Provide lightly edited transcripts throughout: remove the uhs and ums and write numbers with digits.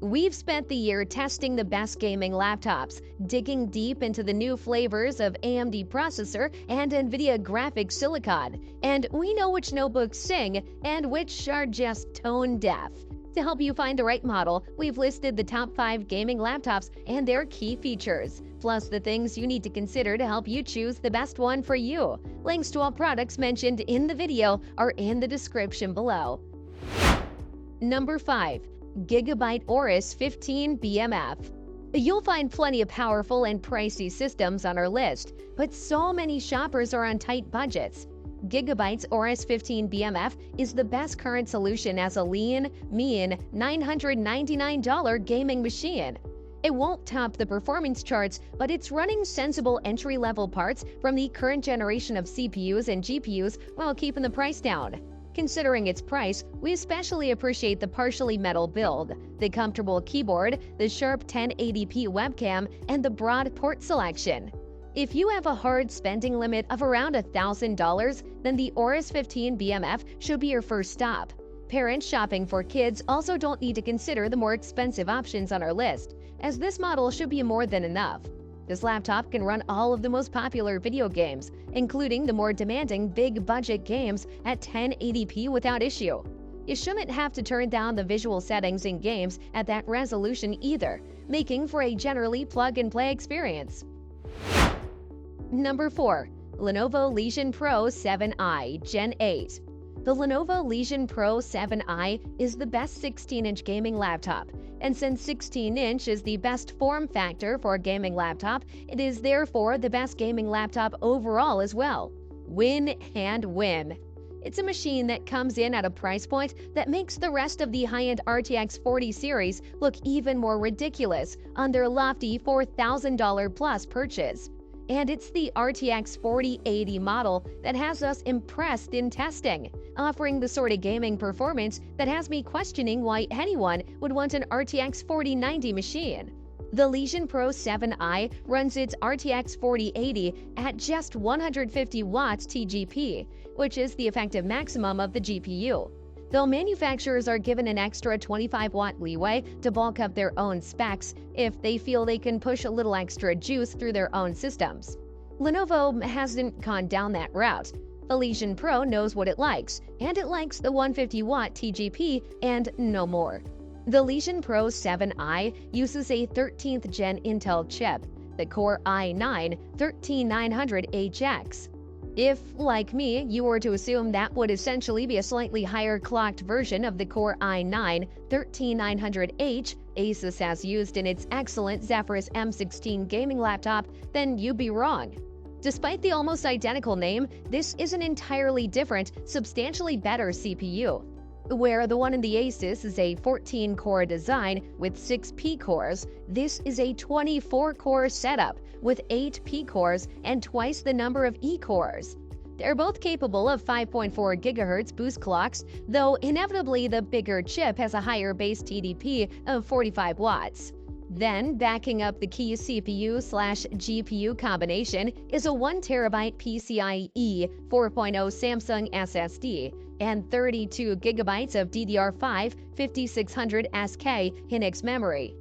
We've spent the year testing the best gaming laptops, digging deep into the new flavors of AMD processor and NVIDIA graphics silicon, and we know which notebooks sing and which are just tone deaf. To help you find the right model, we've listed the top 5 gaming laptops and their key features, plus the things you need to consider to help you choose the best one for you. Links to all products mentioned in the video are in the description below. Number 5. Gigabyte Aorus 15 BMF. You'll find plenty of powerful and pricey systems on our list, but so many shoppers are on tight budgets. Gigabyte's Aorus 15 BMF is the best current solution as a lean, mean $999 gaming machine. It won't top the performance charts, but it's running sensible entry-level parts from the current generation of CPUs and GPUs while keeping the price down. Considering its price, we especially appreciate the partially metal build, the comfortable keyboard, the sharp 1080p webcam, and the broad port selection. If you have a hard spending limit of around $1,000, then the Aorus 15 BMF should be your first stop. Parents shopping for kids also don't need to consider the more expensive options on our list, as this model should be more than enough. This laptop can run all of the most popular video games, including the more demanding big-budget games at 1080p without issue. You shouldn't have to turn down the visual settings in games at that resolution either, making for a generally plug-and-play experience. Number 4. Lenovo Legion Pro 7i Gen 8. The Lenovo Legion Pro 7i is the best 16-inch gaming laptop, and since 16-inch is the best form factor for a gaming laptop, it is therefore the best gaming laptop overall as well. Win and win. It's a machine that comes in at a price point that makes the rest of the high-end RTX 40 series look even more ridiculous on their lofty $4,000 plus purchase. And it's the RTX 4080 model that has us impressed in testing, offering the sort of gaming performance that has me questioning why anyone would want an RTX 4090 machine. The Legion Pro 7i runs its RTX 4080 at just 150 watts TGP, which is the effective maximum of the GPU. Though manufacturers are given an extra 25-watt leeway to bulk up their own specs if they feel they can push a little extra juice through their own systems. Lenovo hasn't gone down that route. The Legion Pro knows what it likes, and it likes the 150-watt TGP and no more. The Legion Pro 7i uses a 13th gen Intel chip, the Core i9-13900HX. If, like me, you were to assume that would essentially be a slightly higher clocked version of the Core i9-13900H Asus has used in its excellent Zephyrus M16 gaming laptop, then you'd be wrong. Despite the almost identical name, this is an entirely different, substantially better CPU. Where the one in the Asus is a 14-core design with 6 P-cores, this is a 24-core setup with 8 P-cores and twice the number of E-cores. They're both capable of 5.4 GHz boost clocks, though inevitably the bigger chip has a higher base TDP of 45 watts. Then, backing up the key CPU/GPU combination is a 1TB PCIe 4.0 Samsung SSD and 32 GB of DDR5 5600 SK Hynix memory.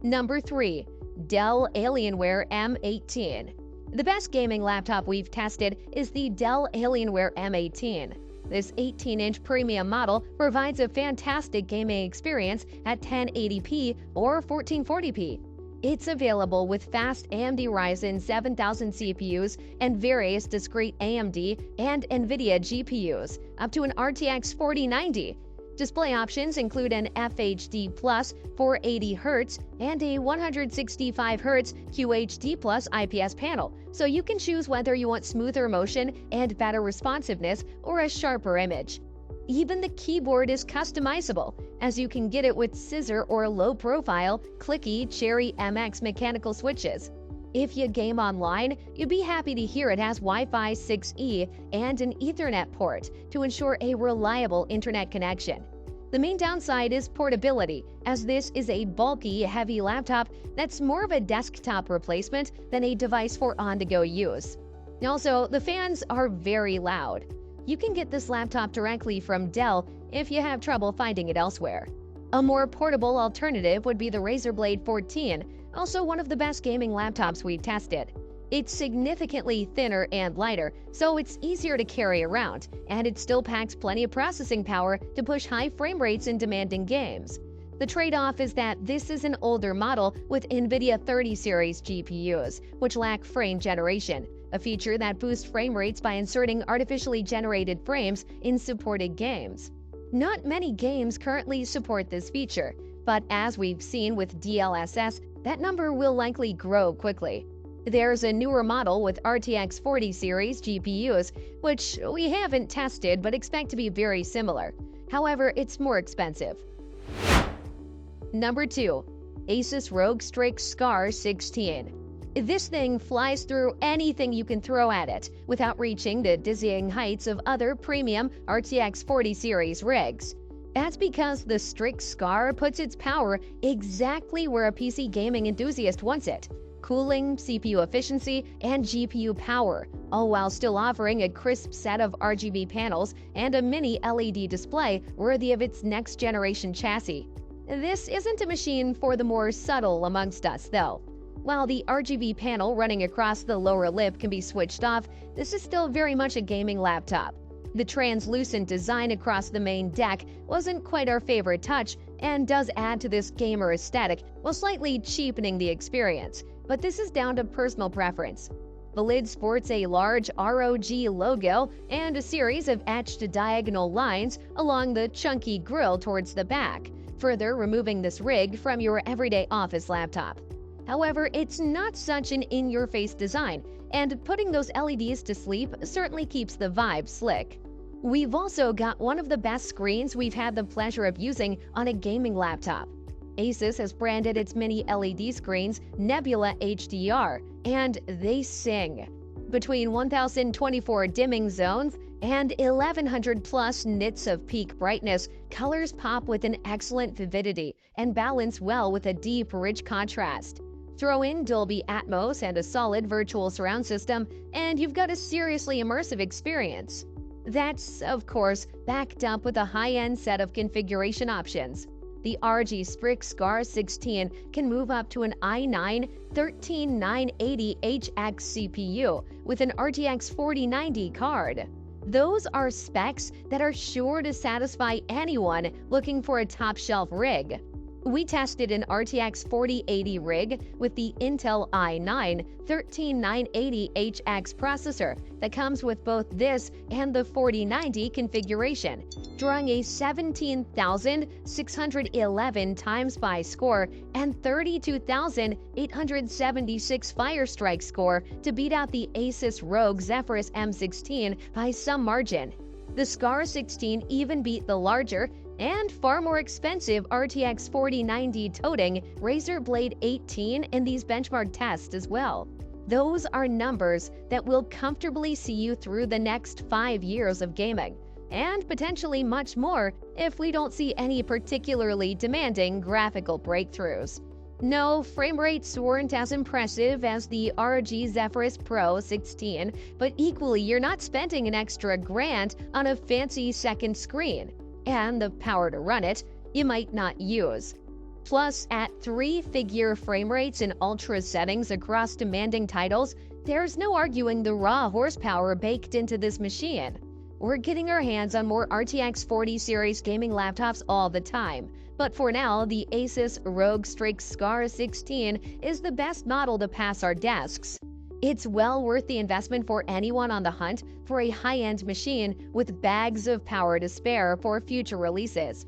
Number 3. Dell Alienware M18. The best gaming laptop we've tested is the Dell Alienware M18. This 18-inch premium model provides a fantastic gaming experience at 1080p or 1440p. It's available with fast AMD Ryzen 7000 CPUs and various discrete AMD and NVIDIA GPUs, up to an RTX 4090. Display options include an FHD Plus 480Hz and a 165Hz QHD Plus IPS panel, so you can choose whether you want smoother motion and better responsiveness or a sharper image. Even the keyboard is customizable, as you can get it with scissor or low-profile, clicky Cherry MX mechanical switches. If you game online, you'd be happy to hear it has Wi-Fi 6E and an Ethernet port to ensure a reliable internet connection. The main downside is portability, as this is a bulky, heavy laptop that's more of a desktop replacement than a device for on-the-go use. Also, the fans are very loud. You can get this laptop directly from Dell if you have trouble finding it elsewhere. A more portable alternative would be the Razer Blade 14, also one of the best gaming laptops we've tested. It's significantly thinner and lighter, so it's easier to carry around, and it still packs plenty of processing power to push high frame rates in demanding games. The trade-off is that this is an older model with NVIDIA 30 series GPUs, which lack frame generation, a feature that boosts frame rates by inserting artificially generated frames in supported games. Not many games currently support this feature, but as we've seen with DLSS, that number will likely grow quickly. There's a newer model with RTX 40 series GPUs, which we haven't tested but expect to be very similar. However, it's more expensive. Number 2. Asus ROG Strix Scar 16. This thing flies through anything you can throw at it without reaching the dizzying heights of other premium RTX 40 series rigs. That's because the Strix Scar puts its power exactly where a PC gaming enthusiast wants it: cooling, CPU efficiency, and GPU power, all while still offering a crisp set of RGB panels and a mini LED display worthy of its next-generation chassis. This isn't a machine for the more subtle amongst us, though. While the RGB panel running across the lower lip can be switched off, this is still very much a gaming laptop. The translucent design across the main deck wasn't quite our favorite touch and does add to this gamer aesthetic while slightly cheapening the experience, but this is down to personal preference. The lid sports a large ROG logo and a series of etched diagonal lines along the chunky grille towards the back, further removing this rig from your everyday office laptop. However, it's not such an in-your-face design, and putting those LEDs to sleep certainly keeps the vibe slick. We've also got one of the best screens we've had the pleasure of using on a gaming laptop. Asus has branded its mini LED screens Nebula HDR, and they sing. Between 1024 dimming zones and 1100 plus nits of peak brightness, colors pop with an excellent vividity and balance well with a deep, rich contrast. Throw in Dolby Atmos and a solid virtual surround system, and you've got a seriously immersive experience. That's, of course, backed up with a high-end set of configuration options. The ROG Strix Scar 16 can move up to an i9-13980HX CPU with an RTX 4090 card. Those are specs that are sure to satisfy anyone looking for a top-shelf rig. We tested an RTX 4080 rig with the Intel i9-13980HX processor that comes with both this and the 4090 configuration, drawing a 17,611 time-SPI score and 32,876 Firestrike score to beat out the Asus ROG Zephyrus M16 by some margin. The Scar 16 even beat the larger and far more expensive RTX 4090 toting Razer Blade 18 in these benchmark tests as well. Those are numbers that will comfortably see you through the next 5 years of gaming, and potentially much more if we don't see any particularly demanding graphical breakthroughs. No, frame rates weren't as impressive as the ROG Zephyrus Pro 16, but equally you're not spending an extra grand on a fancy second screen. And the power to run it, you might not use. Plus, at 3-figure frame rates in ultra settings across demanding titles, there's no arguing the raw horsepower baked into this machine. We're getting our hands on more RTX 40 series gaming laptops all the time, but for now, the Asus ROG Strix Scar 16 is the best model to pass our desks. It's well worth the investment for anyone on the hunt for a high-end machine with bags of power to spare for future releases.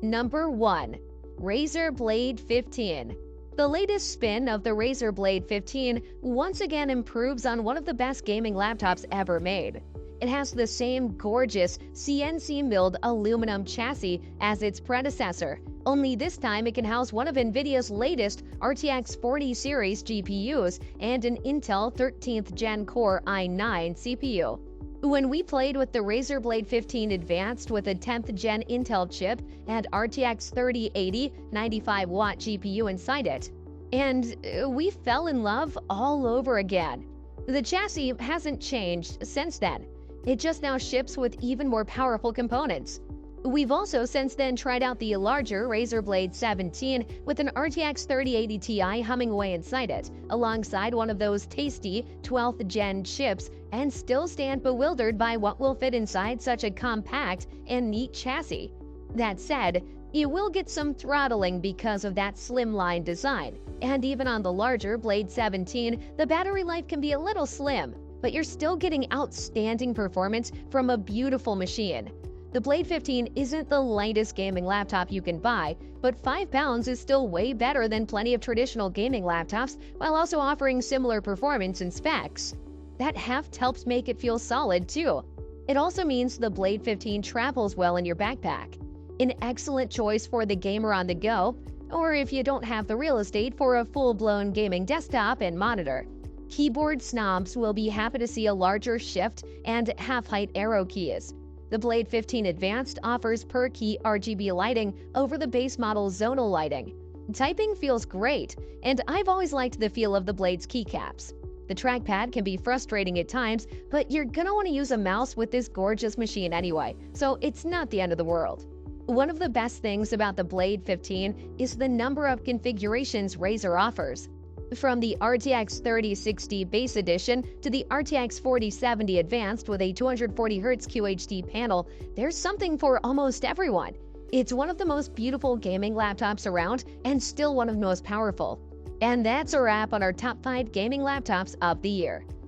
Number 1. Razer Blade 15. The latest spin of the Razer Blade 15 once again improves on one of the best gaming laptops ever made. It has the same gorgeous CNC milled aluminum chassis as its predecessor, only this time it can house one of NVIDIA's latest RTX 40 series GPUs and an Intel 13th Gen Core i9 CPU. When we played with the Razer Blade 15 Advanced with a 10th Gen Intel chip and RTX 3080 95-watt GPU inside it, and we fell in love all over again. The chassis hasn't changed since then. It just now ships with even more powerful components. We've also since then tried out the larger Razer Blade 17 with an RTX 3080 Ti humming away inside it, alongside one of those tasty 12th gen chips, and still stand bewildered by what will fit inside such a compact and neat chassis. That said, you will get some throttling because of that slimline design, and even on the larger Blade 17, the battery life can be a little slim, but you're still getting outstanding performance from a beautiful machine. The Blade 15 isn't the lightest gaming laptop you can buy, but 5 pounds is still way better than plenty of traditional gaming laptops while also offering similar performance and specs. That heft helps make it feel solid too. It also means the Blade 15 travels well in your backpack. An excellent choice for the gamer on the go, or if you don't have the real estate for a full-blown gaming desktop and monitor. Keyboard snobs will be happy to see a larger shift and half-height arrow keys. The Blade 15 Advanced offers per-key RGB lighting over the base model zonal lighting. Typing feels great, and I've always liked the feel of the Blade's keycaps. The trackpad can be frustrating at times, but you're gonna want to use a mouse with this gorgeous machine anyway, so it's not the end of the world. One of the best things about the Blade 15 is the number of configurations Razer offers. From the RTX 3060 Base Edition to the RTX 4070 Advanced with a 240Hz QHD panel, there's something for almost everyone. It's one of the most beautiful gaming laptops around and still one of the most powerful. And that's a wrap on our top 5 gaming laptops of the year.